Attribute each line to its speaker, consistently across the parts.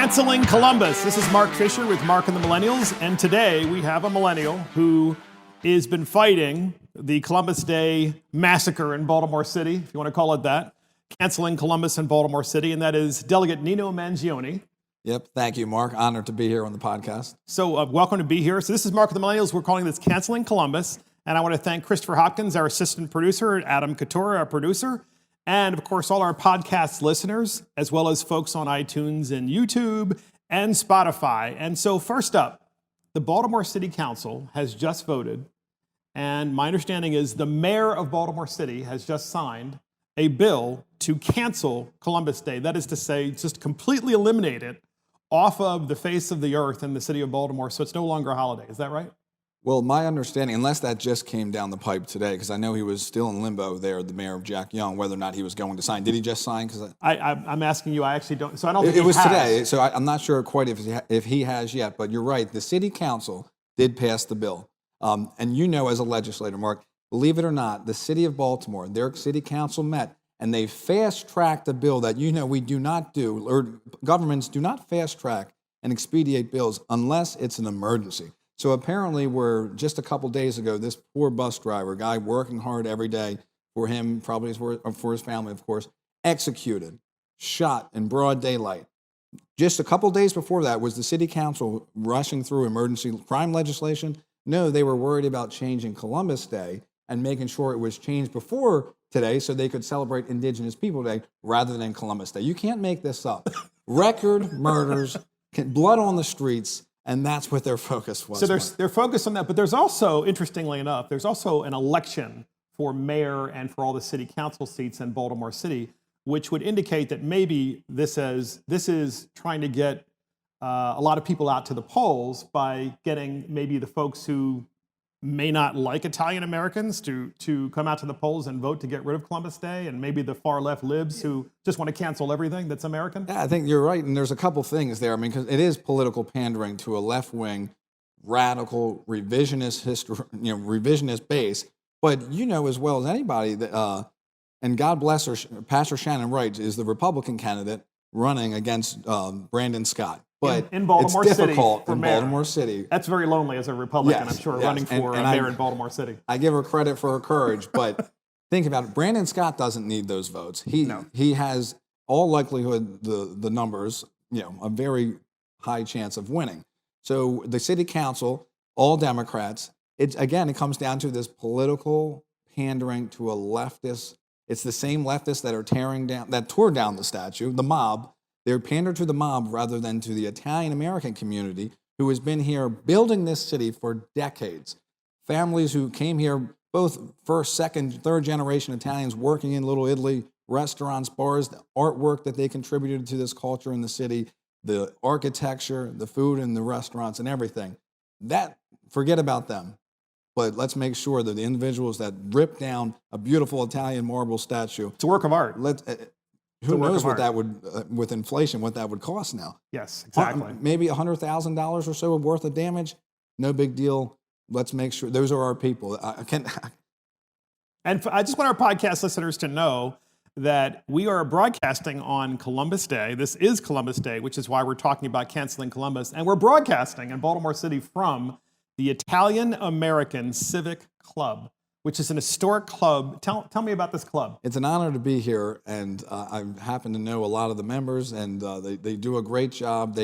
Speaker 1: Canceling Columbus. This is Mark Fisher with Mark and the Millennials, and today we have a millennial who has been fighting the Columbus Day massacre in Baltimore City, if you want to call it that, canceling Columbus in Baltimore City, and that is Delegate Nino Mangione.
Speaker 2: Yep, thank you, Mark. Honored to be here on the podcast.
Speaker 1: So welcome to be here. So this is Mark and the Millennials. We're calling this Canceling Columbus, and I want to thank Christopher Hopkins, our assistant producer, and Adam Couture, our producer, and of course all our podcast listeners, as well as folks on iTunes and YouTube and Spotify. And so first up, the Baltimore City Council has just voted, and my understanding is the mayor of Baltimore City has just signed a bill to cancel Columbus Day. That is to say, just completely eliminate it off of the face of the earth in the city of Baltimore, so it's no longer a holiday. Is that right?
Speaker 2: Well, my understanding, unless that just came down the pipe today, because I know he was still in limbo there, the mayor of Jack Young, whether or not he was going to sign. Did he just sign? Because
Speaker 1: I'm asking you. I actually don't. So I don't think
Speaker 2: it was
Speaker 1: has.
Speaker 2: today. So I'm not sure quite if he has yet. But you're right. The city council did pass the bill, and you know, as a legislator, Mark, believe it or not, the city of Baltimore, their city council met, and they fast-tracked a bill that we do not do, or governments do not fast-track and expedite bills unless it's an emergency. So apparently we're just a couple days ago, this poor bus driver, guy working hard every day for him, probably for his family, of course, executed, shot in broad daylight. Just a couple days before that, was the city council rushing through emergency crime legislation? No, they were worried about changing Columbus Day and making sure it was changed before today so they could celebrate Indigenous People Day rather than Columbus Day. You can't make this up. Record murders, blood on the streets, and that's what their focus was.
Speaker 1: So they're focused on that, but there's also, interestingly enough, there's also an election for mayor and for all the city council seats in Baltimore City, which would indicate that maybe this is trying to get a lot of people out to the polls by getting maybe the folks who may not like Italian Americans to come out to the polls and vote to get rid of Columbus Day, and maybe the far left libs who just want to cancel everything that's American?
Speaker 2: Yeah, I think you're right, and there's a couple things there. I mean, because it is political pandering to a left-wing, radical, revisionist revisionist base. But you know as well as anybody that, and God bless her, Pastor Shannon Wright is the Republican candidate running against Brandon Scott. But
Speaker 1: in Baltimore
Speaker 2: it's difficult
Speaker 1: City
Speaker 2: in Baltimore City.
Speaker 1: That's very lonely as a Republican,
Speaker 2: Yes,
Speaker 1: I'm sure,
Speaker 2: yes.
Speaker 1: running for mayor in Baltimore City.
Speaker 2: I give her credit for her courage, but think about it. Brandon Scott doesn't need those votes. He has all likelihood the numbers, a very high chance of winning. So the city council, all Democrats. It comes down to this political pandering to a leftist. It's the same leftists that tore down the statue, the mob. They're pandered to the mob rather than to the Italian-American community who has been here building this city for decades. Families who came here, both first, second, third generation Italians working in Little Italy, restaurants, bars, the artwork that they contributed to this culture in the city, the architecture, the food in the restaurants and everything. Forget about them. But let's make sure that the individuals that ripped down a beautiful Italian marble statue.
Speaker 1: It's a work of art.
Speaker 2: Who knows what that would, with inflation, what that would cost now?
Speaker 1: Yes, exactly.
Speaker 2: Maybe $100,000 or so worth of damage. No big deal. Let's make sure those are our people.
Speaker 1: And I just want our podcast listeners to know that we are broadcasting on Columbus Day. This is Columbus Day, which is why we're talking about canceling Columbus. And we're broadcasting in Baltimore City from the Italian American Civic Club, which is an historic club. Tell me about this club.
Speaker 2: It's an honor to be here, and I happen to know a lot of the members, and they do a great job.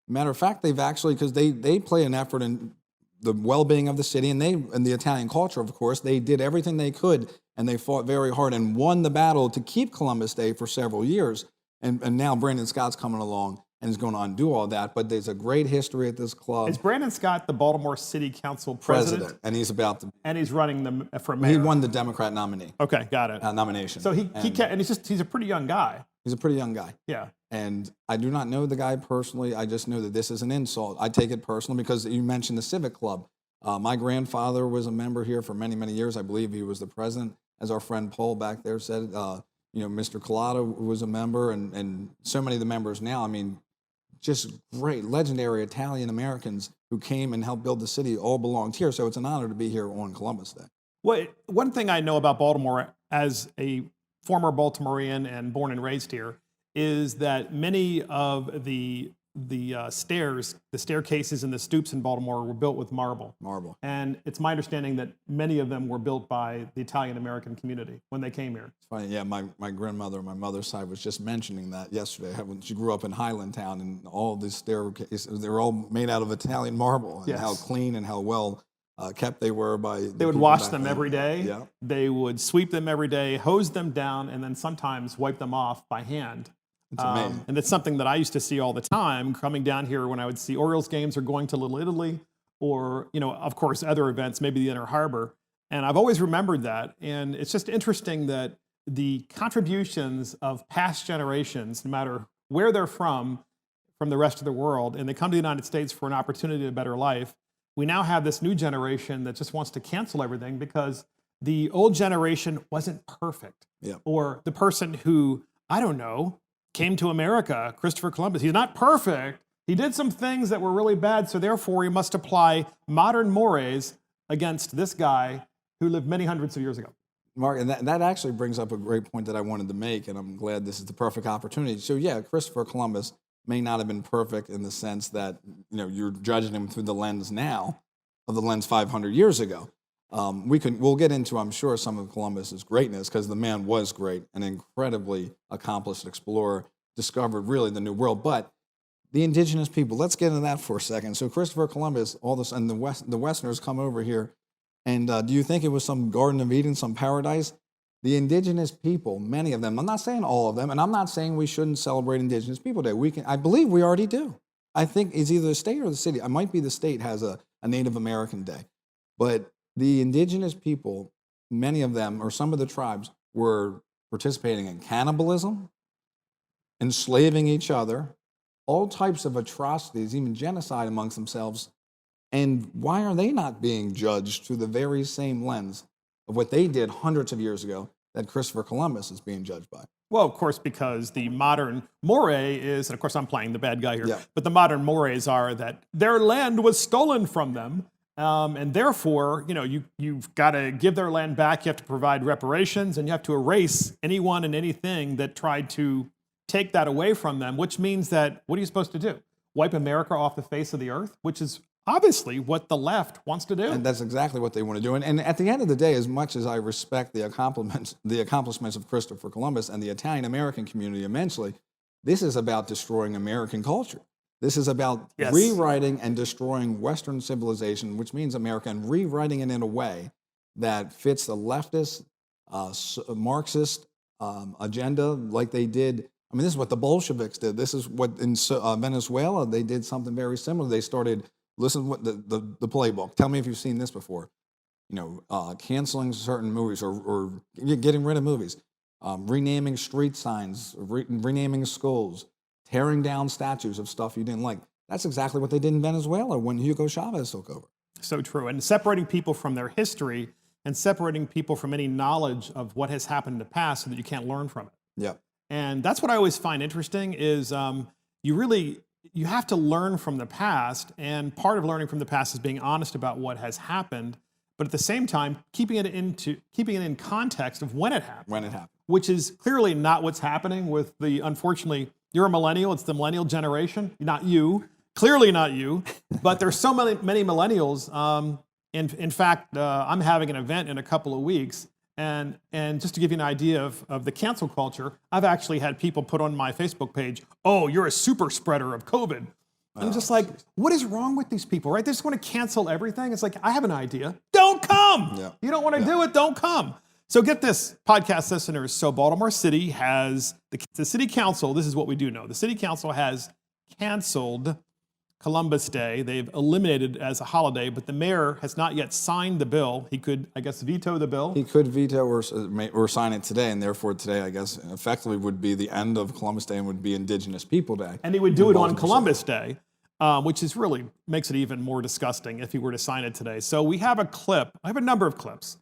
Speaker 2: Matter of fact, they've actually, because they play an effort in the well-being of the city, and the Italian culture, of course, they did everything they could, and they fought very hard and won the battle to keep Columbus Day for several years. And now Brandon Scott's coming along and is going to undo all that. But there's a great history at this club.
Speaker 1: Is Brandon Scott the Baltimore City Council president?
Speaker 2: And he's about to.
Speaker 1: And he's running for mayor.
Speaker 2: He won the Democrat nominee.
Speaker 1: Okay, got it.
Speaker 2: Nomination.
Speaker 1: So he's a pretty young guy.
Speaker 2: He's a pretty young guy.
Speaker 1: Yeah.
Speaker 2: And I do not know the guy personally. I just know that this is an insult. I take it personally because you mentioned the Civic Club. My grandfather was a member here for many, many years. I believe he was the president, as our friend Paul back there said. Mr. Collada was a member, and so many of the members now. I mean, just great, legendary Italian Americans who came and helped build the city all belonged here. So it's an honor to be here on Columbus Day.
Speaker 1: Well, one thing I know about Baltimore as a former Baltimorean and born and raised here is that many of the stairs, the staircases and the stoops in Baltimore were built with marble.
Speaker 2: Marble.
Speaker 1: And it's my understanding that many of them were built by the Italian-American community when they came here.
Speaker 2: It's funny, yeah, my grandmother on my mother's side was just mentioning that yesterday. When she grew up in Highlandtown, and all these staircases, they were all made out of Italian marble, and
Speaker 1: Yes.
Speaker 2: how clean and how well kept they were by the
Speaker 1: They would
Speaker 2: people
Speaker 1: wash
Speaker 2: back
Speaker 1: them
Speaker 2: then.
Speaker 1: every day.
Speaker 2: Yeah.
Speaker 1: They would sweep them every day, hose them down, and then sometimes wipe them off by hand.
Speaker 2: It's amazing.
Speaker 1: And it's something that I used to see all the time coming down here when I would see Orioles games or going to Little Italy or, of course, other events, maybe the Inner Harbor. And I've always remembered that. And it's just interesting that the contributions of past generations, no matter where they're from the rest of the world, and they come to the United States for an opportunity to a better life, we now have this new generation that just wants to cancel everything because the old generation wasn't perfect.
Speaker 2: Yeah.
Speaker 1: Or the person who, I don't know, came to America, Christopher Columbus, he's not perfect. He did some things that were really bad, so therefore he must apply modern mores against this guy who lived many hundreds of years ago.
Speaker 2: Mark, and that actually brings up a great point that I wanted to make, and I'm glad this is the perfect opportunity. So yeah, Christopher Columbus may not have been perfect in the sense that you're judging him through the lens now of the lens 500 years ago. We'll get into, I'm sure, some of Columbus's greatness, because the man was great, an incredibly accomplished explorer, discovered really the New World. But the indigenous people, let's get into that for a second. So Christopher Columbus, all this, and the Westerners come over here, and do you think it was some Garden of Eden, some paradise? The indigenous people, many of them, I'm not saying all of them, and I'm not saying we shouldn't celebrate Indigenous People Day. I believe we already do. I think it's either the state or the city. It might be the state has a Native American Day. But the indigenous people, many of them, or some of the tribes, were participating in cannibalism, enslaving each other, all types of atrocities, even genocide amongst themselves. And why are they not being judged through the very same lens of what they did hundreds of years ago that Christopher Columbus is being judged by?
Speaker 1: Well, of course, because the modern moray is, and of course I'm playing the bad guy here,
Speaker 2: Yeah.
Speaker 1: but the modern mores are that their land was stolen from them. And therefore, you've got to give their land back. You have to provide reparations, and you have to erase anyone and anything that tried to take that away from them, which means that what are you supposed to do? Wipe America off the face of the earth, which is obviously what the left wants to do.
Speaker 2: And that's exactly what they want to do. And at the end of the day, as much as I respect the accomplishments of Christopher Columbus and the Italian-American community immensely, this is about destroying American culture. This is about rewriting and destroying Western civilization, which means America, and rewriting it in a way that fits the leftist, Marxist agenda like they did. I mean, this is what the Bolsheviks did. This is what in Venezuela, they did something very similar. They started, listen to what the playbook. Tell me if you've seen this before. Canceling certain movies or getting rid of movies, renaming street signs, renaming schools, tearing down statues of stuff you didn't like. That's exactly what they did in Venezuela when Hugo Chavez took over.
Speaker 1: So true. And separating people from their history and separating people from any knowledge of what has happened in the past so that you can't learn from it.
Speaker 2: Yeah.
Speaker 1: And that's what I always find interesting is you have to learn from the past. And part of learning from the past is being honest about what has happened, but at the same time, keeping it in context of when it happened.
Speaker 2: When it happened.
Speaker 1: Which is clearly not what's happening with unfortunately, you're a millennial, it's the millennial generation, not you, clearly not you, but there's so many millennials. In fact, I'm having an event in a couple of weeks, and just to give you an idea of the cancel culture, I've actually had people put on my Facebook page, "Oh, you're a super spreader of COVID." And I'm just like, what is wrong with these people, right? They just want to cancel everything. It's like, I have an idea. Don't come.
Speaker 2: Yeah.
Speaker 1: You don't want to do it, don't come. So get this, podcast listeners. So Baltimore City has, the city council, this is what we do know. The city council has canceled Columbus Day. They've eliminated it as a holiday, but the mayor has not yet signed the bill. He could, I guess, veto the bill.
Speaker 2: He could veto or sign it today, and therefore today, I guess, effectively would be the end of Columbus Day and would be Indigenous People Day.
Speaker 1: And he would do it on Columbus Day, which is really makes it even more disgusting if he were to sign it today. So we have a clip. I have a number of clips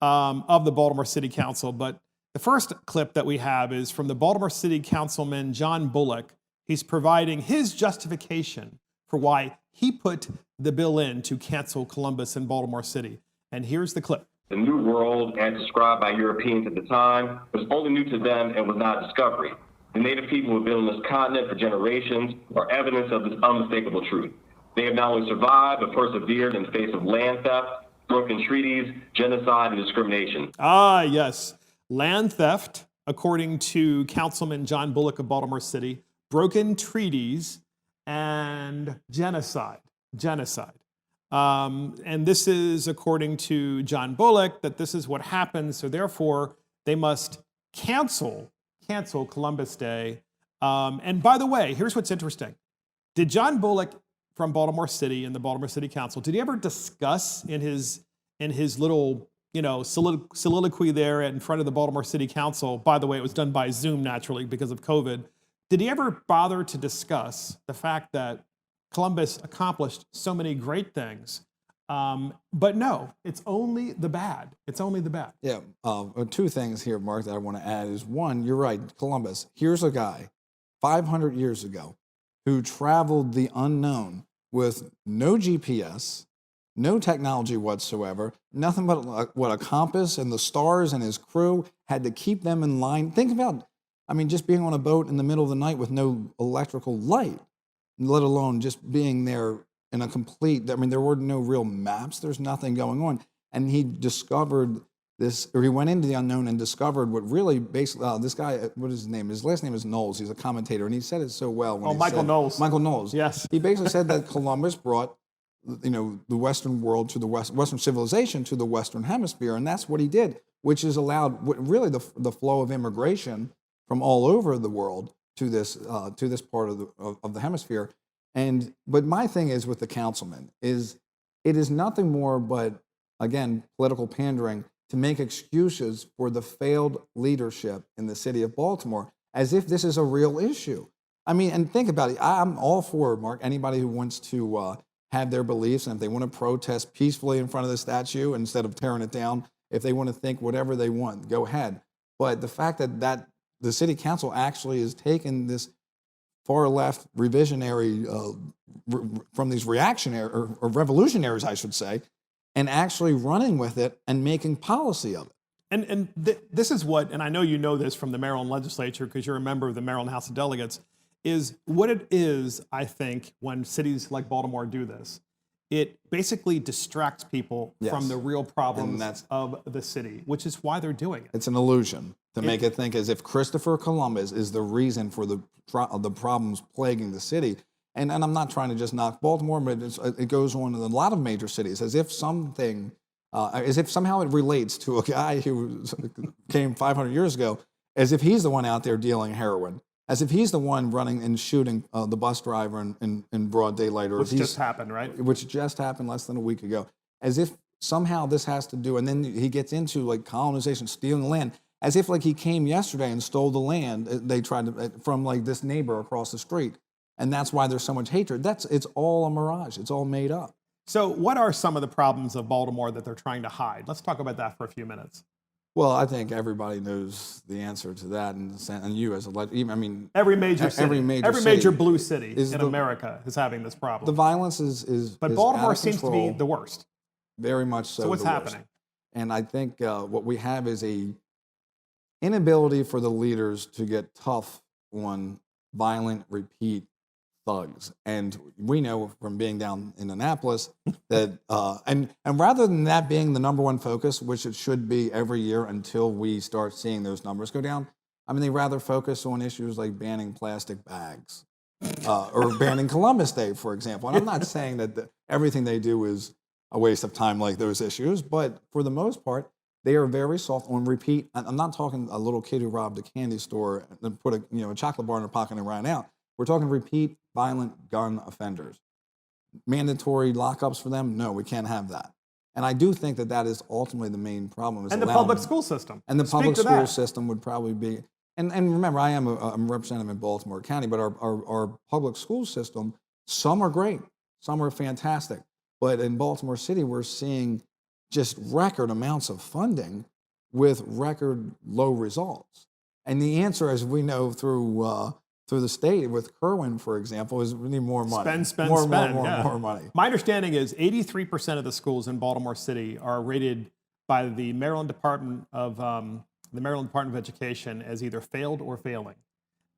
Speaker 1: of the Baltimore City Council, but the first clip that we have is from the Baltimore City Councilman John Bullock. He's providing his justification for why he put the bill in to cancel Columbus and Baltimore City. And here's the clip.
Speaker 3: The New World, as described by Europeans at the time, was only new to them and was not a discovery. The native people who have been on this continent for generations are evidence of this unmistakable truth. They have not only survived, but persevered in the face of land theft, broken treaties, genocide, and discrimination.
Speaker 1: Ah, yes. Land theft, according to Councilman John Bullock of Baltimore City, broken treaties, and genocide. And this is according to John Bullock, that this is what happens. So therefore, they must cancel Columbus Day. And by the way, here's what's interesting. Did John Bullock from Baltimore City and the Baltimore City Council, did he ever discuss in his little soliloquy there in front of the Baltimore City Council? By the way, it was done by Zoom naturally because of COVID. Did he ever bother to discuss the fact that Columbus accomplished so many great things? But no, it's only the bad. It's only the bad.
Speaker 2: Yeah, two things here, Mark, that I want to add is one, you're right, Columbus. Here's a guy 500 years ago who traveled the unknown with no GPS, no technology whatsoever, nothing but what a compass and the stars, and his crew had to keep them in line. Think about, just being on a boat in the middle of the night with no electrical light, let alone just being there in a complete, there were no real maps, there's nothing going on. And he discovered this, or he went into the unknown and discovered what really basically, this guy, what is his name? His last name is Knowles, he's a commentator, and he said it so well. When
Speaker 1: Michael Knowles.
Speaker 2: Michael Knowles.
Speaker 1: Yes.
Speaker 2: He basically said that Columbus brought, the Western world to the Western civilization to the Western hemisphere, and that's what he did, which has allowed really the flow of immigration from all over the world to this part of the hemisphere. But my thing is with the councilman is it is nothing more but, again, political pandering to make excuses for the failed leadership in the city of Baltimore, as if this is a real issue. And think about it. I'm all for, Mark, anybody who wants to have their beliefs, and if they want to protest peacefully in front of the statue instead of tearing it down, if they want to think whatever they want, go ahead. But the fact that the city council actually has taken this far left revisionary from these reactionary or revolutionaries, I should say, and actually running with it and making policy of it.
Speaker 1: This is what, and I know you know this from the Maryland legislature because you're a member of the Maryland House of Delegates, is what it is, I think, when cities like Baltimore do this. It basically distracts people from the real problems of the city, which is why they're doing it.
Speaker 2: It's an illusion to make it think as if Christopher Columbus is the reason for the problems plaguing the city. And I'm not trying to just knock Baltimore, but it goes on in a lot of major cities, as if somehow it relates to a guy who came 500 years ago, as if he's the one out there dealing heroin, as if he's the one running and shooting the bus driver in broad daylight.
Speaker 1: Which just happened, right?
Speaker 2: Which just happened less than a week ago. As if somehow this has to do, and then he gets into like colonization, stealing land, as if like he came yesterday and stole the land they tried to from like this neighbor across the street. And that's why there's so much hatred. It's all a mirage. It's all made up.
Speaker 1: So what are some of the problems of Baltimore that they're trying to hide? Let's talk about that for a few minutes.
Speaker 2: Well, I think everybody knows the answer to that, and you as a
Speaker 1: every major blue city in America is having this problem.
Speaker 2: The violence is
Speaker 1: but Baltimore seems to be the worst.
Speaker 2: Very much so.
Speaker 1: So what's happening?
Speaker 2: And I think what we have is a inability for the leaders to get tough on violent repeat thugs. And we know from being down in Annapolis that, and rather than that being the number one focus, which it should be every year until we start seeing those numbers go down, they rather focus on issues like banning plastic bags or banning Columbus Day, for example. And I'm not saying that everything they do is a waste of time like those issues, but for the most part, they are very soft on repeat. I'm not talking a little kid who robbed a candy store and put a chocolate bar in her pocket and ran out. We're talking repeat violent gun offenders. Mandatory lockups for them? No, we can't have that. And I do think that is ultimately the main problem.
Speaker 1: And the public school system.
Speaker 2: And the public school system would probably be, and remember, I'm a representative in Baltimore County, but our public school system, some are great, some are fantastic. But in Baltimore City, we're seeing just record amounts of funding with record low results. And the answer, as we know through the state with Kerwin, for example, is we need more money.
Speaker 1: Spend.
Speaker 2: More money.
Speaker 1: My understanding is 83% of the schools in Baltimore City are rated by the Maryland Department of Education as either failed or failing.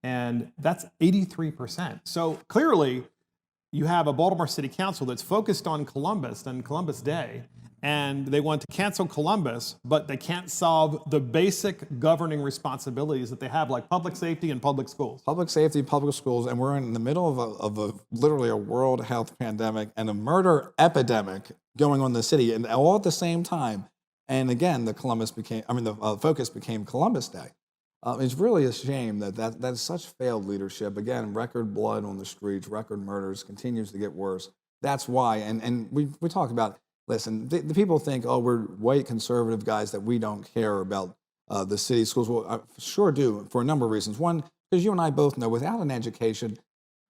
Speaker 1: And that's 83%. So clearly, you have a Baltimore City Council that's focused on Columbus and Columbus Day, and they want to cancel Columbus, but they can't solve the basic governing responsibilities that they have, like public safety and public schools.
Speaker 2: Public safety, public schools, and we're in the middle of a literally a world health pandemic and a murder epidemic going on in the city, and all at the same time. And again, the focus became Columbus Day. It's really a shame that's such failed leadership. Again, record blood on the streets, record murders, continues to get worse. That's why, and we talk about, listen, the people think, oh, we're white conservative guys, that we don't care about the city schools. Well, I sure do, for a number of reasons. One, because you and I both know, without an education,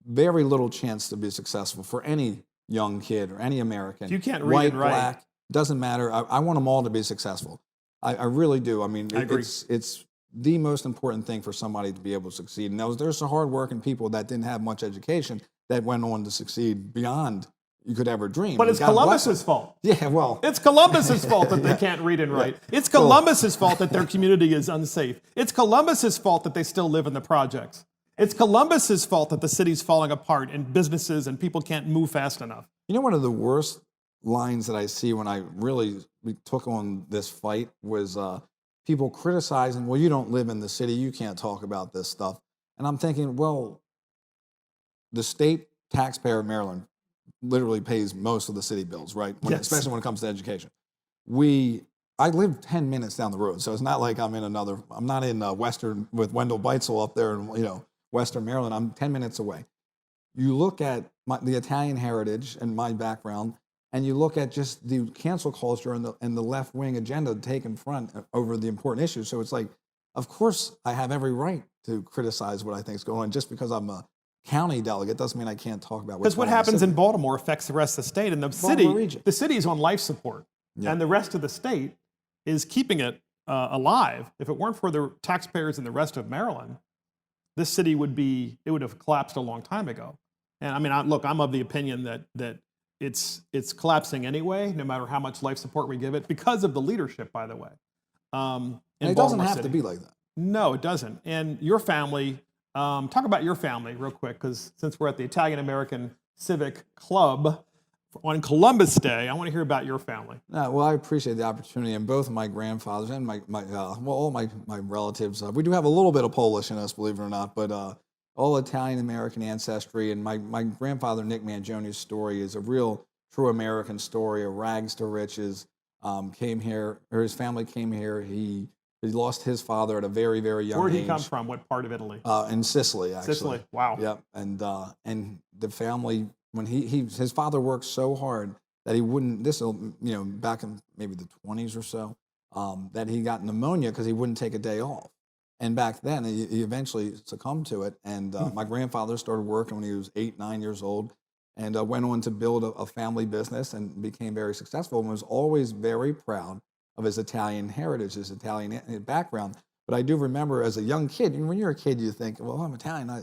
Speaker 2: very little chance to be successful for any young kid or any American.
Speaker 1: If you can't read
Speaker 2: white,
Speaker 1: and write,
Speaker 2: black, doesn't matter. I want them all to be successful. I really do. I mean,
Speaker 1: I agree.
Speaker 2: It's the most important thing for somebody to be able to succeed. And there's some hardworking people that didn't have much education that went on to succeed beyond you could ever dream.
Speaker 1: But it's
Speaker 2: God bless
Speaker 1: Columbus's
Speaker 2: them.
Speaker 1: fault.
Speaker 2: Yeah, well.
Speaker 1: It's Columbus's fault that they can't read and write. It's Columbus's fault that their community is unsafe. It's Columbus's fault that they still live in the projects. It's Columbus's fault that the city's falling apart and businesses and people can't move fast enough.
Speaker 2: You know, one of the worst lines that I see when I really took on this fight was people criticizing, well, you don't live in the city, you can't talk about this stuff. And I'm thinking, well, the state taxpayer of Maryland literally pays most of the city bills, right?
Speaker 1: Yes.
Speaker 2: Especially when it comes to education. I live 10 minutes down the road, so it's not like I'm not in Western with Wendell Beitzel up there in Western Maryland. I'm 10 minutes away. You look at the Italian heritage and my background, and you look at just the cancel culture and the left-wing agenda taking front over the important issues. So it's like, of course, I have every right to criticize what I think is going on. Just because I'm a county delegate doesn't mean I can't talk about what's
Speaker 1: Because what
Speaker 2: going on
Speaker 1: happens
Speaker 2: in
Speaker 1: in Baltimore affects the rest of the state, and the city is on life support, and the rest of the state is keeping it alive. If it weren't for the taxpayers in the rest of Maryland, this city would have collapsed a long time ago. And I mean, I'm of the opinion that it's collapsing anyway, no matter how much life support we give it, because of the leadership, by the way.
Speaker 2: And it doesn't have to be like that.
Speaker 1: No, it doesn't. And your family, talk about your family real quick, because since we're at the Italian American Civic Club on Columbus Day, I want to hear about your family.
Speaker 2: Well, I appreciate the opportunity, and both of my grandfathers and all my relatives. We do have a little bit of Polish in us, believe it or not, but all Italian American ancestry. And my grandfather, Nick Mangione's story is a real true American story, of rags to riches. Came here, or his family came here. He lost his father at a very, very young age.
Speaker 1: Where did he come from? What part of Italy?
Speaker 2: In Sicily, actually.
Speaker 1: Sicily, wow.
Speaker 2: Yep, and the family, when his father worked so hard that he wouldn't, back in maybe the 20s or so, that he got pneumonia because he wouldn't take a day off. And back then, he eventually succumbed to it. And my grandfather started working when he was 8, 9 years old, and went on to build a family business and became very successful, and was always very proud of his Italian heritage, his Italian background. But I do remember as a young kid, when you're a kid, you think, well, I'm Italian. I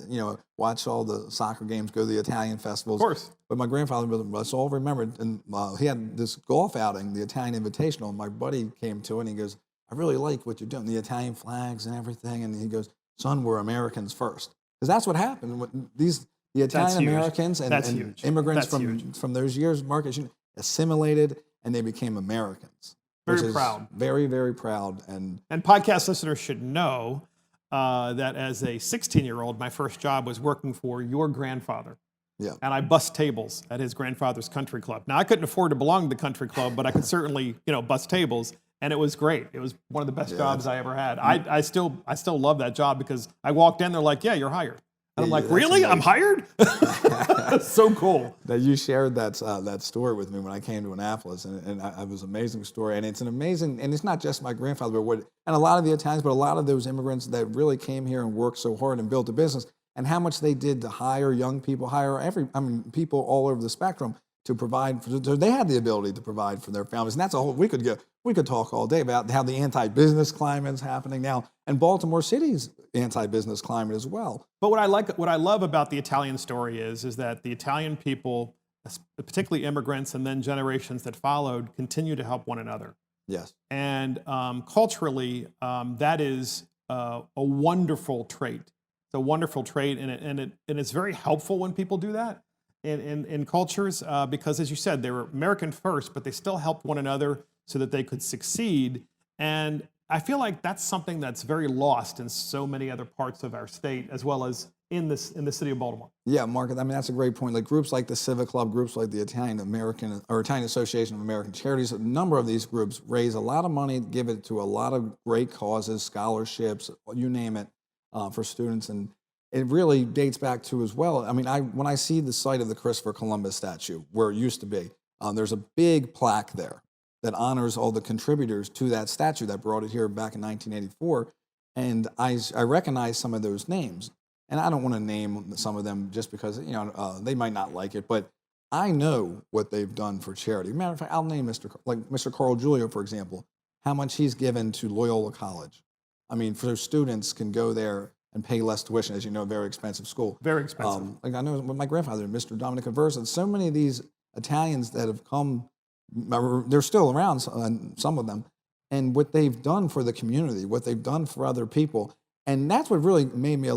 Speaker 2: watch all the soccer games, go to the Italian festivals.
Speaker 1: Of course.
Speaker 2: But my grandfather, us all remembered, and he had this golf outing, the Italian Invitational, and my buddy came to it, and he goes, I really like what you're doing, the Italian flags and everything. And he goes, son, we're Americans first. Because that's what happened. The Italian Americans and immigrants from those years, Marcus, assimilated, and they became Americans.
Speaker 1: Very proud.
Speaker 2: Very, very proud. And
Speaker 1: podcast listeners should know that as a 16-year-old, my first job was working for your grandfather.
Speaker 2: Yeah.
Speaker 1: And I bussed tables at his grandfather's country club. Now, I couldn't afford to belong to the country club, but I could certainly, bus tables. And it was great. It was one of the best jobs I ever had. I still love that job, because I walked in, they're like, yeah, you're hired. And I'm like, really? I'm hired? So cool.
Speaker 2: That you shared that story with me when I came to Annapolis, and it was an amazing story. And it's it's not just my grandfather, and a lot of the Italians, but a lot of those immigrants that really came here and worked so hard and built a business, and how much they did to hire young people, people all over the spectrum to provide. They had the ability to provide for their families, and that's a whole. We could talk all day about how the anti-business climate is happening now, and Baltimore City's anti-business climate as well.
Speaker 1: But what I love about the Italian story is that the Italian people, particularly immigrants and then generations that followed, continue to help one another.
Speaker 2: Yes. And
Speaker 1: culturally, that is a wonderful trait. It's a wonderful trait, and it's very helpful when people do that in cultures because, as you said, they were American first, but they still helped one another so that they could succeed. And I feel like that's something that's very lost in so many other parts of our state, as well as in the city of Baltimore.
Speaker 2: Yeah, Mark, I mean, that's a great point. Like groups like the Civic Club, groups like the Italian Association of American Charities, a number of these groups raise a lot of money, give it to a lot of great causes, scholarships, you name it, for students. And it really dates back to as well. I mean, when I see the site of the Christopher Columbus statue, where it used to be, there's a big plaque there that honors all the contributors to that statue that brought it here back in 1984. And I recognize some of those names. And I don't want to name some of them just because, they might not like it, but I know what they've done for charity. Matter of fact, I'll name Mr. Carl Giulio, for example, how much he's given to Loyola College. I mean, for students can go there and pay less tuition, as you know, a very expensive school.
Speaker 1: Very expensive.
Speaker 2: Like I know with my grandfather, Mr. Dominic Aversa, so many of these Italians that have come, they're still around, some of them, and what they've done for the community, what they've done for other people. And that's what really made me,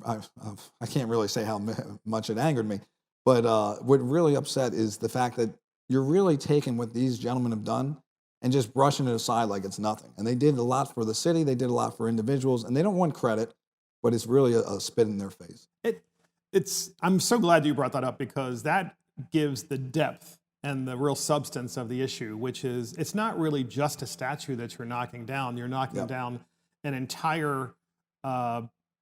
Speaker 2: I can't really say how much it angered me, but what really upset is the fact that you're really taking what these gentlemen have done and just brushing it aside like it's nothing. And they did a lot for the city, they did a lot for individuals, and they don't want credit, but it's really a spit in their face.
Speaker 1: I'm so glad you brought that up because that gives the depth and the real substance of the issue, which is it's not really just a statue that you're knocking down. You're knocking down an entire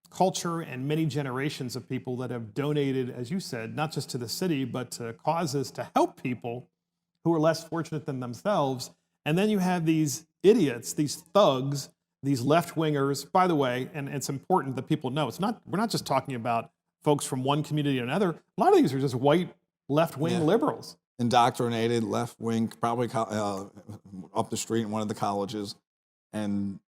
Speaker 1: culture and many generations of people that have donated, as you said, not just to the city, but to causes to help people who are less fortunate than themselves. And then you have these idiots, these thugs, these left-wingers. By the way, and it's important that people know, we're not just talking about folks from one community to another. A lot of these are just white left-wing liberals.
Speaker 2: Indoctrinated, left-wing, probably up the street in one of the colleges. And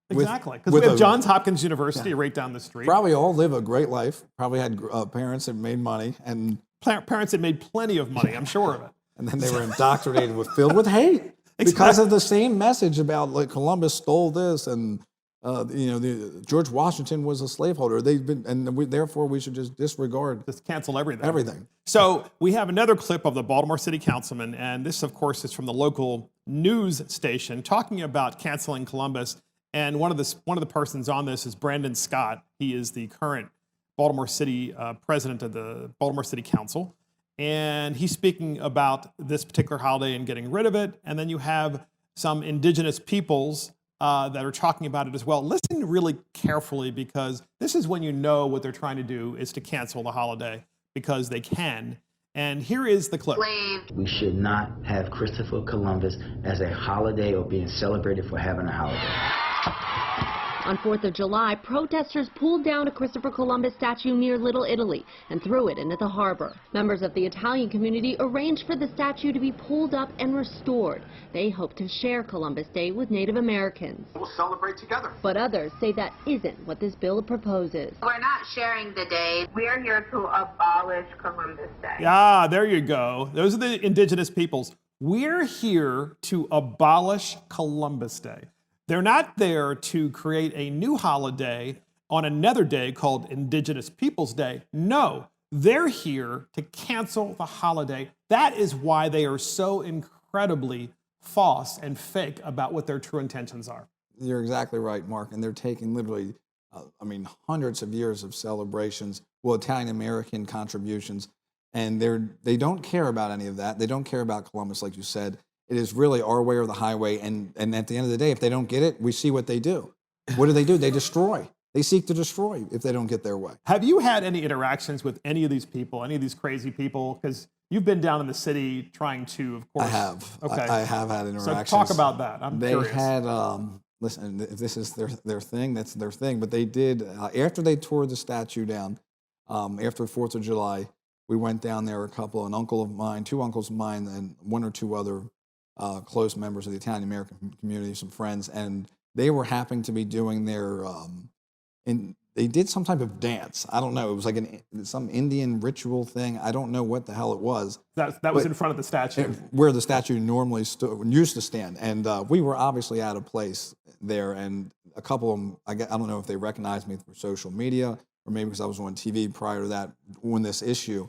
Speaker 1: exactly, because we have Johns Hopkins University right down the street.
Speaker 2: Probably all live a great life. Probably had parents that made money, and
Speaker 1: parents that made plenty of money. I'm sure of it.
Speaker 2: And then they were indoctrinated filled with hate because of the same message about like Columbus stole this, and George Washington was a slaveholder. Therefore we should just disregard,
Speaker 1: just cancel everything.
Speaker 2: Everything.
Speaker 1: So we have another clip of the Baltimore City Councilman, and this, of course, is from the local news station talking about canceling Columbus. And one of the persons on this is Brandon Scott. He is the current Baltimore City president of the Baltimore City Council. And he's speaking about this particular holiday and getting rid of it. And then you have some indigenous peoples that are talking about it as well. Listen really carefully, because this is when you know what they're trying to do is to cancel the holiday because they can. And here is the clip.
Speaker 4: We should not have Christopher Columbus as a holiday or being celebrated for having a holiday.
Speaker 5: On 4th of July, protesters pulled down a Christopher Columbus statue near Little Italy and threw it into the harbor. Members of the Italian community arranged for the statue to be pulled up and restored. They hope to share Columbus Day with Native Americans.
Speaker 6: We'll celebrate together.
Speaker 5: But others say that isn't what this bill proposes.
Speaker 7: We're not sharing the day. We're here to abolish Columbus Day.
Speaker 1: Ah, there you go. Those are the indigenous peoples. We're here to abolish Columbus Day. They're not there to create a new holiday on another day called Indigenous Peoples Day. No, they're here to cancel the holiday. That is why they are so incredibly false and fake about what their true intentions are.
Speaker 2: You're exactly right, Mark. And they're taking literally, hundreds of years of celebrations, Italian-American contributions, and they don't care about any of that. They don't care about Columbus, like you said. It is really our way or the highway, and at the end of the day, if they don't get it, we see what they do. What do? They destroy. They seek to destroy if they don't get their way.
Speaker 1: Have you had any interactions with any of these people, any of these crazy people? Because you've been down in the city trying to, of course.
Speaker 2: I have.
Speaker 1: Okay.
Speaker 2: I have had interactions.
Speaker 1: So talk about that. I'm curious.
Speaker 2: They had, listen, if this is their thing, that's their thing. But they did, after they tore the statue down, after 4th of July, we went down there, two uncles of mine, and one or two other close members of the Italian-American community, some friends, and they were happening to be doing their, they did some type of dance. I don't know. It was like some Indian ritual thing. I don't know what the hell it was.
Speaker 1: That was in front of the statue?
Speaker 2: Where the statue normally used to stand. And we were obviously out of place there. And a couple of them, I don't know if they recognized me through social media or maybe because I was on TV prior to that on this issue.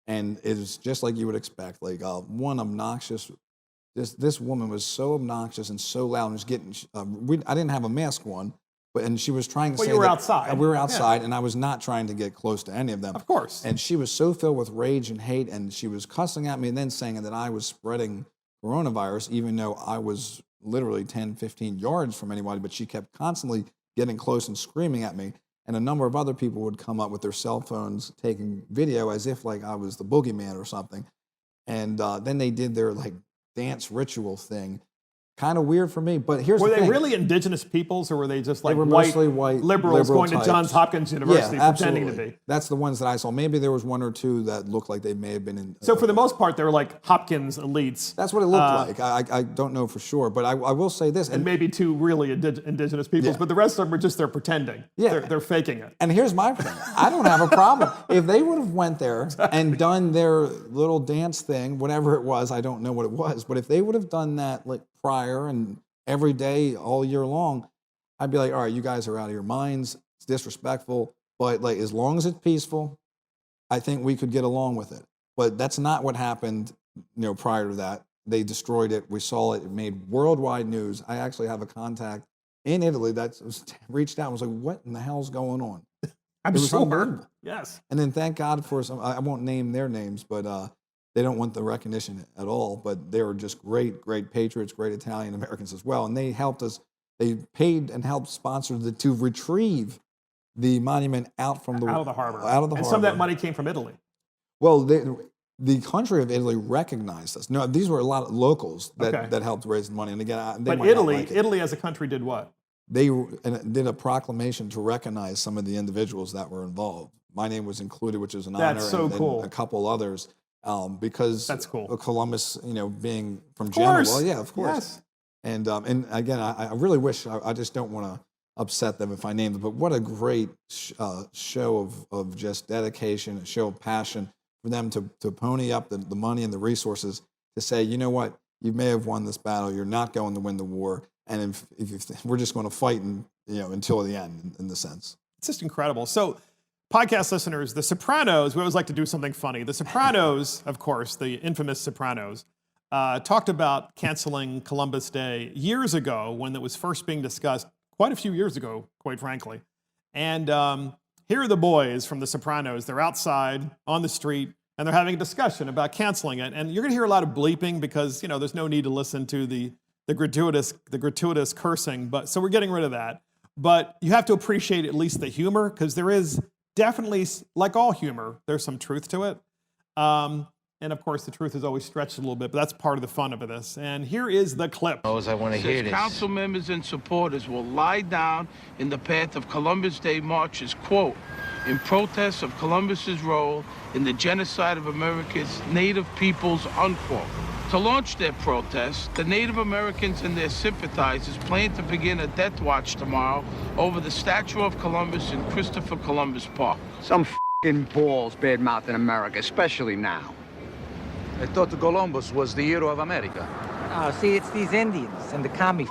Speaker 2: And it was just like you would expect, like one obnoxious. This woman was so obnoxious and so loud and was getting. I didn't have a mask on, and she was trying to say
Speaker 1: you were
Speaker 2: that-
Speaker 1: outside.
Speaker 2: We were outside, and I was not trying to get close to any of them.
Speaker 1: Of course.
Speaker 2: And she was so filled with rage and hate, and she was cussing at me and then saying that I was spreading coronavirus, even though I was literally 10, 15 yards from anybody, but she kept constantly getting close and screaming at me. And a number of other people would come up with their cell phones taking video as if like I was the boogeyman or something. And then they did their like dance ritual thing. Kind of weird for me, but here's
Speaker 1: Were
Speaker 2: the
Speaker 1: they
Speaker 2: thing.
Speaker 1: really indigenous peoples, or were they just like
Speaker 2: They were mostly white
Speaker 1: liberals
Speaker 2: liberal
Speaker 1: going to
Speaker 2: types.
Speaker 1: Johns Hopkins University
Speaker 2: Yeah,
Speaker 1: pretending
Speaker 2: absolutely.
Speaker 1: to be?
Speaker 2: That's the ones that I saw. Maybe there was one or two that looked like they may have been in.
Speaker 1: So for the most part, they were like Hopkins elites.
Speaker 2: That's what it looked like. I don't know for sure, but I will say this.
Speaker 1: And maybe two really indigenous peoples,
Speaker 2: Yeah.
Speaker 1: but the rest of them were just there pretending.
Speaker 2: Yeah.
Speaker 1: They're faking it.
Speaker 2: And here's my thing. I don't have a problem. If they would have went there and done their little dance thing, whatever it was, I don't know what it was, but if they would have done that like prior and every day, all year long, I'd be like, all right, you guys are out of your minds. It's disrespectful. But like, as long as it's peaceful, I think we could get along with it. But that's not what happened, prior to that. They destroyed it. We saw it. It made worldwide news. I actually have a contact in Italy that reached out and was like, what in the hell's going on?
Speaker 1: I'm
Speaker 2: It was
Speaker 1: sure.
Speaker 2: unbelievable.
Speaker 1: Yes.
Speaker 2: And then thank God for some, I won't name their names, but they don't want the recognition at all. But they were just great, great patriots, great Italian Americans as well. And they helped us, they paid and helped sponsor to retrieve the monument out of the harbor.
Speaker 1: And some of that money came from Italy.
Speaker 2: Well, the country of Italy recognized us. No, these were a lot of locals that helped raise the money. And again, they
Speaker 1: But
Speaker 2: might not like it.
Speaker 1: Italy as a country did what?
Speaker 2: They did a proclamation to recognize some of the individuals that were involved. My name was included, which is an honor.
Speaker 1: That's so
Speaker 2: and
Speaker 1: cool.
Speaker 2: a couple others, because
Speaker 1: That's cool.
Speaker 2: of Columbus, being from Genoa. Well, yeah, of course.
Speaker 1: Yes.
Speaker 2: And again, I really wish, I just don't want to upset them if I name them, but what a great show of just dedication, a show of passion for them to pony up the money and the resources to say, you know what, you may have won this battle, you're not going to win the war, and if we're just going to fight until the end, in the sense.
Speaker 1: It's just incredible. So, podcast listeners, The Sopranos, we always like to do something funny. The Sopranos, of course, the infamous Sopranos, talked about canceling Columbus Day years ago when it was first being discussed, quite a few years ago, quite frankly. And here are the boys from The Sopranos. They're outside on the street, and they're having a discussion about canceling it. And you're going to hear a lot of bleeping because, there's no need to listen to the gratuitous cursing. But so we're getting rid of that. But you have to appreciate at least the humor, because there is definitely, like all humor, there's some truth to it. And of course, the truth is always stretched a little bit, but that's part of the fun of this. And here is the clip.
Speaker 6: I want to hear this.
Speaker 8: Council members and supporters will lie down in the path of Columbus Day marches, quote, in protest of Columbus's role in the genocide of America's native peoples, unquote. To launch their protest, the Native Americans and their sympathizers plan to begin a death watch tomorrow over the statue of Columbus in Christopher Columbus Park.
Speaker 9: Some f***ing balls bad-mouthing America, especially now.
Speaker 6: I thought Columbus was the hero of America.
Speaker 10: Oh, see, it's these Indians and the commie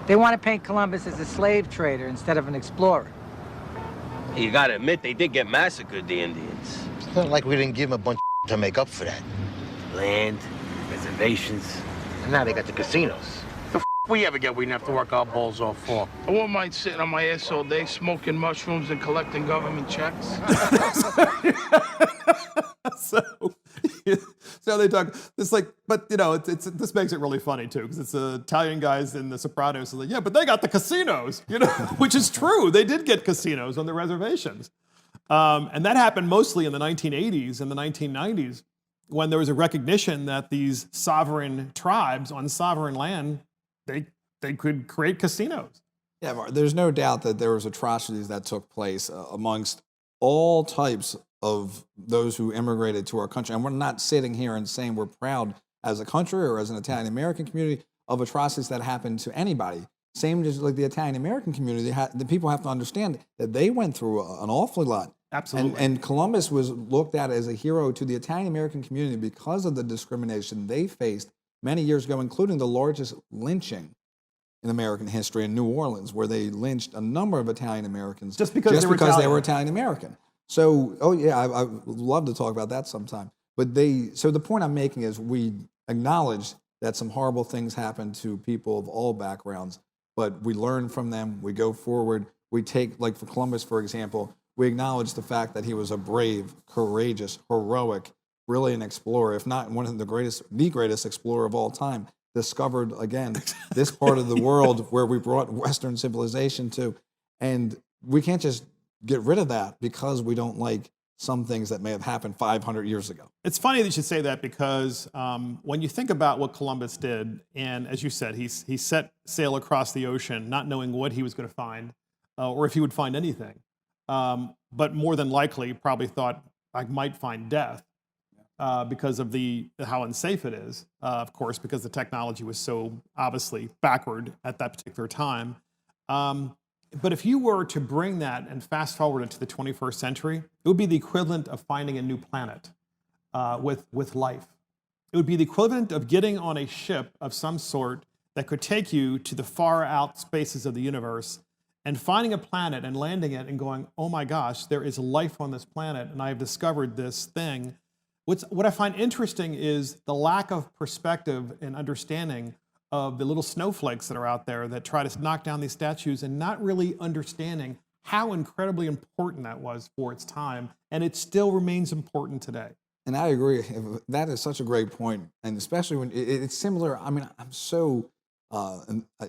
Speaker 10: They want to paint Columbus as a slave trader instead of an explorer.
Speaker 11: You gotta admit, they did get massacred, the Indians.
Speaker 12: It's not like we didn't give them a bunch of to make up for that.
Speaker 11: Land, reservations,
Speaker 12: And now they got the casinos.
Speaker 9: The f we ever get we didn't have to work our balls off for?
Speaker 8: I wouldn't mind sitting on my ass all day, smoking mushrooms and collecting government checks.
Speaker 1: So they talk. It's like, but it's this makes it really funny too, because it's the Italian guys in The Sopranos. So like, yeah, but they got the casinos, which is true. They did get casinos on the reservations, and that happened mostly in the 1980s and the 1990s, when there was a recognition that these sovereign tribes on sovereign land, they could create casinos.
Speaker 2: Yeah, Mark, there's no doubt that there was atrocities that took place amongst all types of those who immigrated to our country. And we're not sitting here and saying we're proud as a country or as an Italian-American community of atrocities that happened to anybody. Same as like the Italian-American community, the people have to understand that they went through an awful lot.
Speaker 1: Absolutely.
Speaker 2: And Columbus was looked at as a hero to the Italian-American community because of the discrimination they faced many years ago, including the largest lynching in American history in New Orleans, where they lynched a number of Italian Americans
Speaker 1: Just because they were
Speaker 2: Italian American. So, I would love to talk about that sometime. But so the point I'm making is we acknowledge that some horrible things happen to people of all backgrounds, but we learn from them, we go forward, we take, like for Columbus, for example, we acknowledge the fact that he was a brave, courageous, heroic, brilliant explorer, if not one of the greatest explorer of all time, discovered, again, this part of the world where we brought Western civilization to. And we can't just get rid of that because we don't like some things that may have happened 500 years ago.
Speaker 1: It's funny that you should say that because when you think about what Columbus did, and as you said, he set sail across the ocean not knowing what he was going to find or if he would find anything, but more than likely probably thought I might find death because of how unsafe it is, of course, because the technology was so obviously backward at that particular time. But if you were to bring that and fast forward into the 21st century, it would be the equivalent of finding a new planet with life. It would be the equivalent of getting on a ship of some sort that could take you to the far out spaces of the universe and finding a planet and landing it and going, oh my gosh, there is life on this planet and I have discovered this thing. What I find interesting is the lack of perspective and understanding of the little snowflakes that are out there that try to knock down these statues and not really understanding how incredibly important that was for its time, and it still remains important today.
Speaker 2: And I agree. That is such a great point, and especially when it's similar. I mean,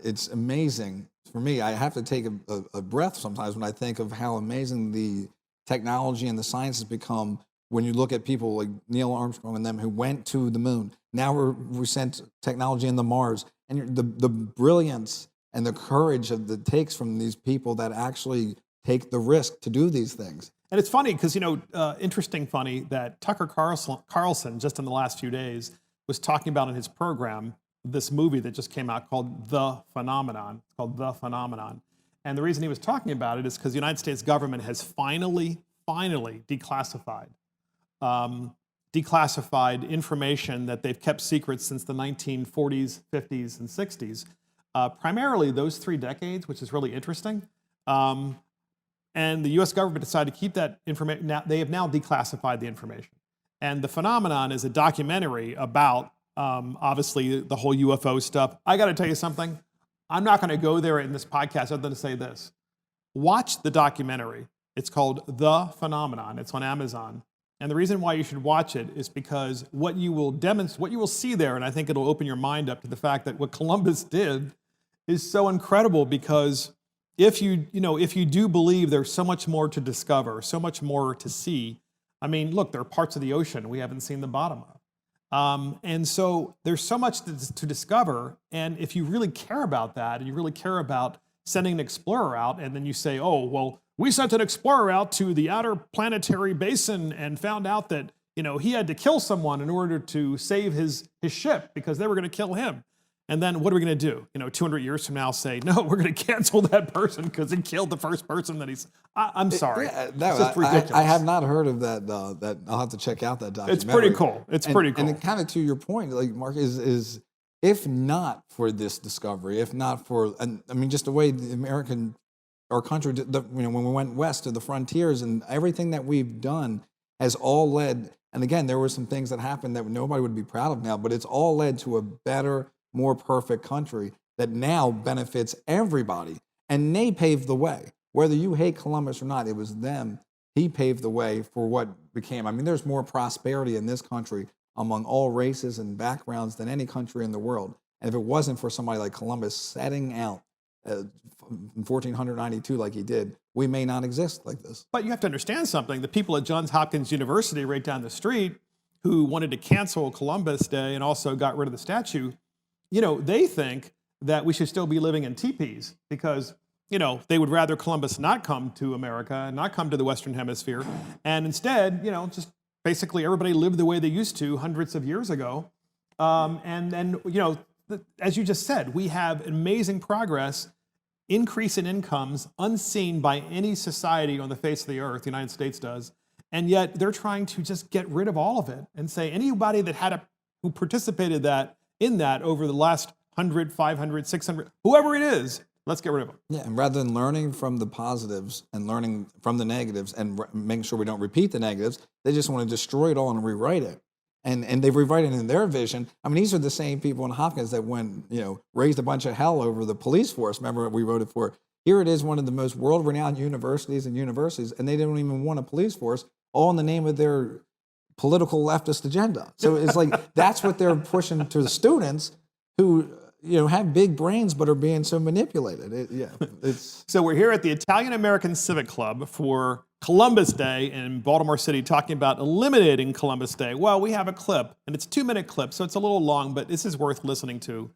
Speaker 2: it's amazing for me. I have to take a breath sometimes when I think of how amazing the technology and the science has become. When you look at people like Neil Armstrong and them who went to the moon, now we sent technology into Mars, and the brilliance and the courage that it takes from these people that actually take the risk to do these things.
Speaker 1: And it's funny because, funny that Tucker Carlson, just in the last few days, was talking about in his program this movie that just came out called The Phenomenon. It's called The Phenomenon. And the reason he was talking about it is because the United States government has finally declassified information that they've kept secret since the 1940s, 50s, and 60s. Primarily those 3 decades, which is really interesting. And the US government decided to keep that information. Now, they have now declassified the information. And The Phenomenon is a documentary about, obviously, the whole UFO stuff. I got to tell you something. I'm not going to go there in this podcast other than to say this. Watch the documentary. It's called The Phenomenon. It's on Amazon. And the reason why you should watch it is because what you will see there, and I think it'll open your mind up to the fact that what Columbus did is so incredible, because if you do believe there's so much more to discover, so much more to see. I mean, look, there are parts of the ocean we haven't seen the bottom of. And so there's so much to discover. And if you really care about that, and you really care about sending an explorer out, and then you say, oh, well, we sent an explorer out to the outer planetary basin and found out that, he had to kill someone in order to save his ship because they were going to kill him. And then what are we going to do? 200 years from now say, no, we're going to cancel that person because he killed the first person that I'm sorry. It's just ridiculous.
Speaker 2: I have not heard of that. That I'll have to check out that documentary.
Speaker 1: It's pretty cool. It's pretty cool.
Speaker 2: And kind of to your point, like Mark, is if not for this discovery, if not for, just the way our country, when we went west to the frontiers and everything that we've done has all led, and again, there were some things that happened that nobody would be proud of now, but it's all led to a better, more perfect country that now benefits everybody. And they paved the way. Whether you hate Columbus or not, it was them. He paved the way for what became. There's more prosperity in this country among all races and backgrounds than any country in the world. And if it wasn't for somebody like Columbus setting out in 1492 like he did, we may not exist like this.
Speaker 1: But you have to understand something. The people at Johns Hopkins University right down the street who wanted to cancel Columbus Day and also got rid of the statue, they think that we should still be living in teepees because, they would rather Columbus not come to America, not come to the Western Hemisphere, and instead, just basically everybody lived the way they used to hundreds of years ago. As you just said, we have amazing progress, increase in incomes unseen by any society on the face of the earth, the United States does, and yet they're trying to just get rid of all of it and say anybody that who participated in that over the last 100, 500, 600, whoever it is, let's get rid of them.
Speaker 2: Yeah, and rather than learning from the positives and learning from the negatives and making sure we don't repeat the negatives, they just want to destroy it all and rewrite it. And they rewrite it in their vision. I mean, these are the same people in Hopkins that raised a bunch of hell over the police force. Remember, we voted for. Here it is, one of the most world-renowned universities, and they don't even want a police force, all in the name of their political leftist agenda. So it's like that's what they're pushing to the students who have big brains but are being so manipulated.
Speaker 1: So we're here at the Italian American Civic Club for Columbus Day in Baltimore City, talking about eliminating Columbus Day. Well, we have a clip, and it's a 2-minute clip, so it's a little long, but this is worth listening to.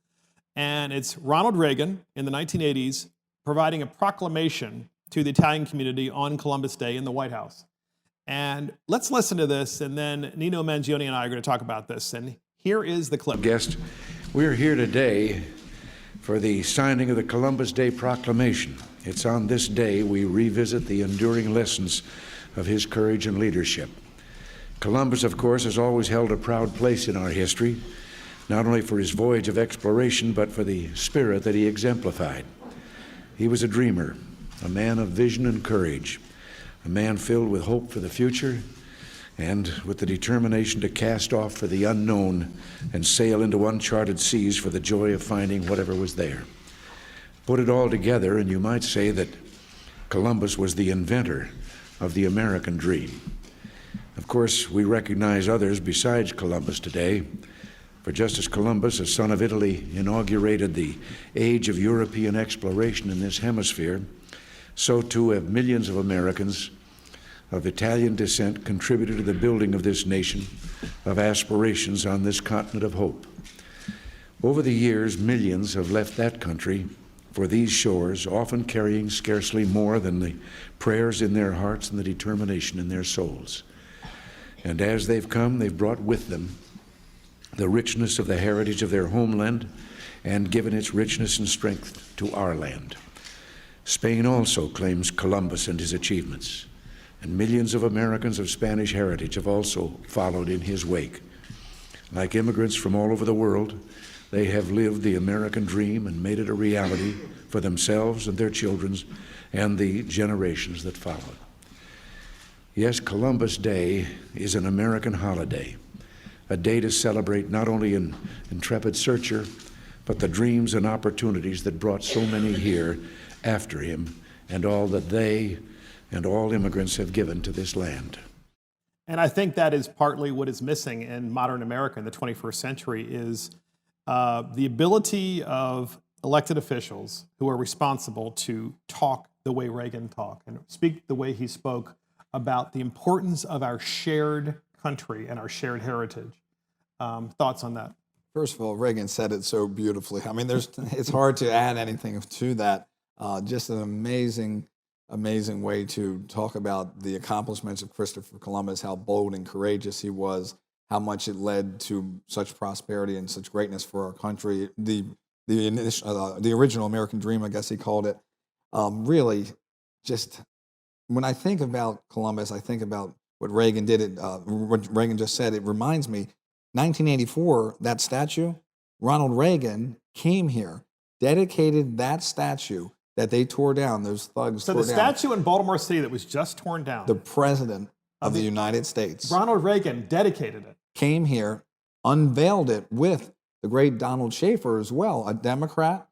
Speaker 1: And it's Ronald Reagan in the 1980s providing a proclamation to the Italian community on Columbus Day in the White House. And let's listen to this, and then Nino Mangione and I are going to talk about this. And here is the clip.
Speaker 13: Guest, we are here today for the signing of the Columbus Day Proclamation. It's on this day we revisit the enduring lessons of his courage and leadership. Columbus, of course, has always held a proud place in our history, not only for his voyage of exploration, but for the spirit that he exemplified. He was a dreamer, a man of vision and courage, a man filled with hope for the future and with the determination to cast off for the unknown and sail into uncharted seas for the joy of finding whatever was there. Put it all together, and you might say that Columbus was the inventor of the American dream. Of course, we recognize others besides Columbus today, for just as Columbus, a son of Italy, inaugurated the age of European exploration in this hemisphere, so too have millions of Americans of Italian descent contributed to the building of this nation of aspirations on this continent of hope. Over the years, millions have left that country for these shores, often carrying scarcely more than the prayers in their hearts and the determination in their souls. And as they've come, they've brought with them the richness of the heritage of their homeland and given its richness and strength to our land. Spain also claims Columbus and his achievements, and millions of Americans of Spanish heritage have also followed in his wake. Like immigrants from all over the world, they have lived the American dream and made it a reality for themselves and their children and the generations that followed. Yes, Columbus Day is an American holiday, a day to celebrate not only an intrepid searcher, but the dreams and opportunities that brought so many here after him and all that they and all immigrants have given to this land.
Speaker 1: And I think that is partly what is missing in modern America in the 21st century is the ability of elected officials who are responsible to talk the way Reagan talked and speak the way he spoke about the importance of our shared country and our shared heritage. Thoughts on that?
Speaker 2: First of all, Reagan said it so beautifully. I mean, it's hard to add anything to that. Just an amazing way to talk about the accomplishments of Christopher Columbus, how bold and courageous he was, how much it led to such prosperity and such greatness for our country. The original American dream, I guess he called it. Really, just when I think about Columbus, I think about what Reagan did. What Reagan just said. It reminds me, 1984, that statue, Ronald Reagan came here, dedicated that statue that they tore down, those thugs
Speaker 1: so
Speaker 2: tore
Speaker 1: the
Speaker 2: down.
Speaker 1: statue in Baltimore City that was just torn down.
Speaker 2: The President of the United States.
Speaker 1: Ronald Reagan dedicated it.
Speaker 2: Came here, unveiled it with the great Donald Schaefer as well, a Democrat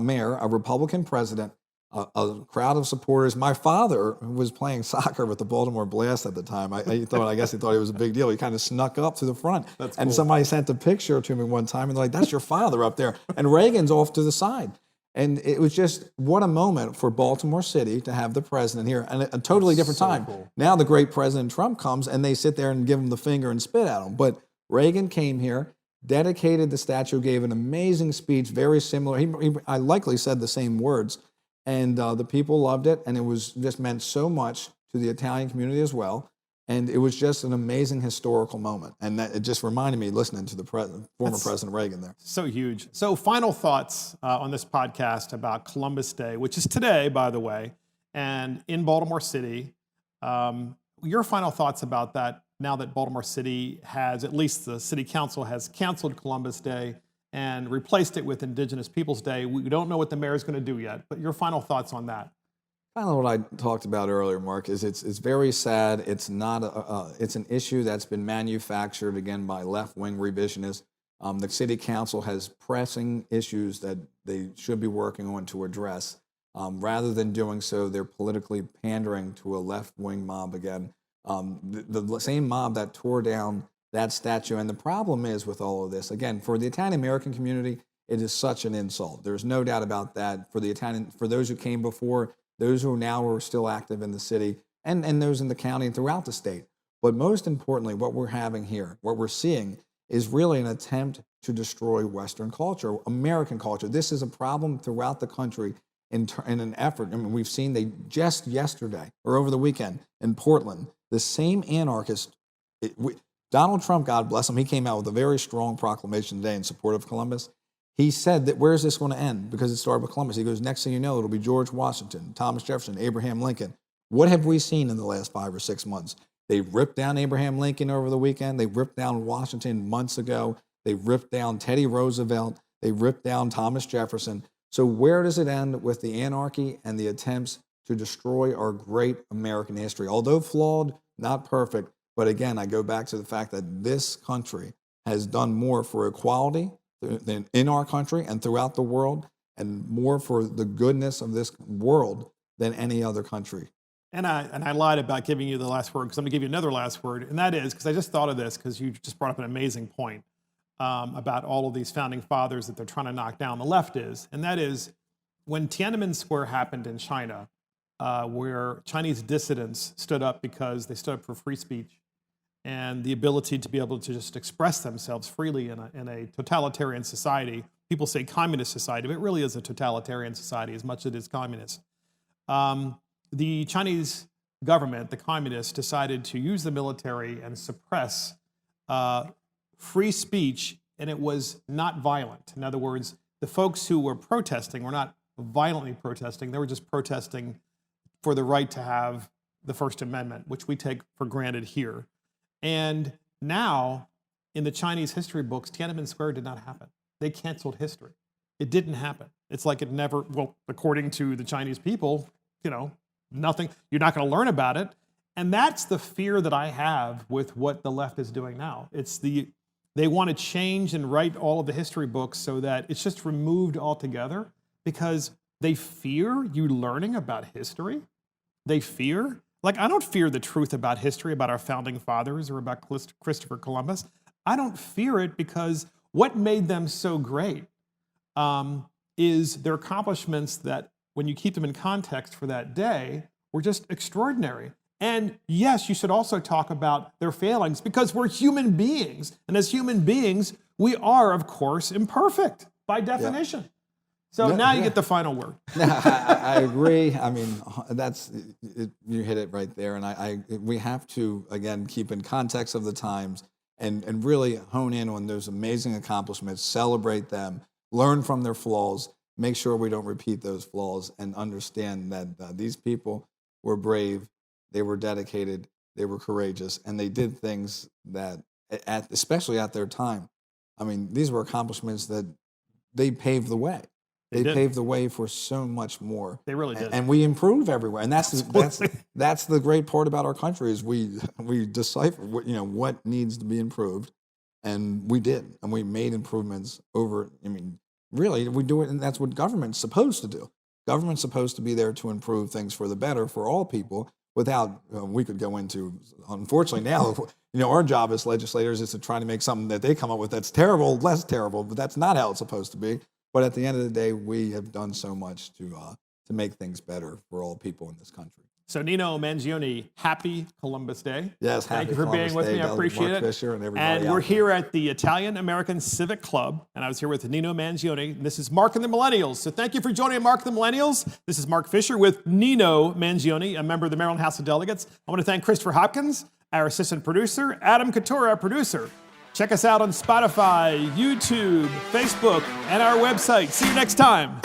Speaker 2: mayor, a Republican president, a crowd of supporters. My father, who was playing soccer with the Baltimore Blast at the time, I guess he thought it was a big deal. He kind of snuck up to the front.
Speaker 1: That's
Speaker 2: and
Speaker 1: cool.
Speaker 2: Somebody sent a picture to me one time, and they're like, that's your father up there. And Reagan's off to the side. And it was just, what a moment for Baltimore City to have the president here. And a totally different time.
Speaker 1: Cool.
Speaker 2: Now the great President Trump comes, and they sit there and give him the finger and spit at him. But Reagan came here, dedicated the statue, gave an amazing speech, very similar. I likely said the same words. And the people loved it, and it was just meant so much to the Italian community as well. And it was just an amazing historical moment. And that, it just reminded me listening to the former President Reagan there.
Speaker 1: So huge. So final thoughts on this podcast about Columbus Day, which is today, by the way, and in Baltimore City. Your final thoughts about that now that Baltimore City has, at least the city council has canceled Columbus Day, and replaced it with Indigenous Peoples Day. We don't know what the mayor's going to do yet, but your final thoughts on that?
Speaker 2: Kind of what I talked about earlier, Mark, is it's very sad. It's not it's an issue that's been manufactured again by left-wing revisionists. The city council has pressing issues that they should be working on to address. Rather than doing so, they're politically pandering to a left-wing mob again. The same mob that tore down that statue. And the problem is with all of this, again, for the Italian-American community, it is such an insult. There's no doubt about that. For those who came before, those who now are still active in the city, and those in the county and throughout the state. But most importantly, what we're having here, what we're seeing, is really an attempt to destroy Western culture, American culture. This is a problem throughout the country in an effort. I mean, we've seen they just yesterday or over the weekend in Portland, the same anarchist, Donald Trump, God bless him, he came out with a very strong proclamation today in support of Columbus. He said that where's this going to end? Because it started with Columbus. He goes, next thing you know, it'll be George Washington, Thomas Jefferson, Abraham Lincoln. What have we seen in the last 5 or 6 months? They ripped down Abraham Lincoln over the weekend. They ripped down Washington months ago. They ripped down Teddy Roosevelt. They ripped down Thomas Jefferson. So where does it end with the anarchy and the attempts to destroy our great American history? Although flawed, not perfect, but again, I go back to the fact that this country has done more for equality than in our country and throughout the world, and more for the goodness of this world than any other country.
Speaker 1: And I lied about giving you the last word, because I'm going to give you another last word, and that is, because I just thought of this, because you just brought up an amazing point about all of these founding fathers that they're trying to knock down. The left is, and that is, when Tiananmen Square happened in China, where Chinese dissidents stood up because they stood up for free speech and the ability to be able to just express themselves freely in a totalitarian society. People say communist society, but it really is a totalitarian society as much as it is communist. The Chinese government, the communists, decided to use the military and suppress free speech, and it was not violent. In other words, the folks who were protesting were not violently protesting, they were just protesting for the right to have the First Amendment, which we take for granted here. And now, in the Chinese history books, Tiananmen Square did not happen. They canceled history. It didn't happen. It's like it never, well, according to the Chinese people, nothing, you're not going to learn about it. And that's the fear that I have with what the left is doing now. They want to change and write all of the history books so that it's just removed altogether, because they fear you learning about history. They fear, like, I don't fear the truth about history, about our founding fathers or about Christopher Columbus. I don't fear it, because what made them so great is their accomplishments that, when you keep them in context for that day, were just extraordinary. And yes, you should also talk about their failings, because we're human beings. And as human beings, we are, of course, imperfect by definition. Yeah. So now you get the final word.
Speaker 2: I agree. I mean, you hit it right there. And we have to, again, keep in context of the times and really hone in on those amazing accomplishments, celebrate them, learn from their flaws, make sure we don't repeat those flaws, and understand that these people were brave, they were dedicated, they were courageous, and they did things that, especially at their time, I mean, these were accomplishments that they paved the way. They paved the way for so much more.
Speaker 1: They really did.
Speaker 2: And we improve everywhere. And that's the great part about our country, is we decipher what needs to be improved, and we did. And we made improvements over, I mean, really, we do it, and that's what government's supposed to do. Government's supposed to be there to improve things for the better for all people, without, we could go into, unfortunately now, our job as legislators is to try to make something that they come up with that's terrible, less terrible, but that's not how it's supposed to be. But at the end of the day, we have done so much to make things better for all people in this country.
Speaker 1: So Nino Mangione, happy Columbus Day.
Speaker 2: Yes,
Speaker 1: thank you for being with me. I appreciate it.
Speaker 2: Fisher and everybody.
Speaker 1: And we're here at the Italian American Civic Club, and I was here with Nino Mangione. And this is Mark and the Millennials. So thank you for joining Mark and the Millennials. This is Mark Fisher with Nino Mangione, a member of the Maryland House of Delegates. I want to thank Christopher Hopkins, our assistant producer, Adam Couture, our producer. Check us out on Spotify, YouTube, Facebook, and our website. See you next time.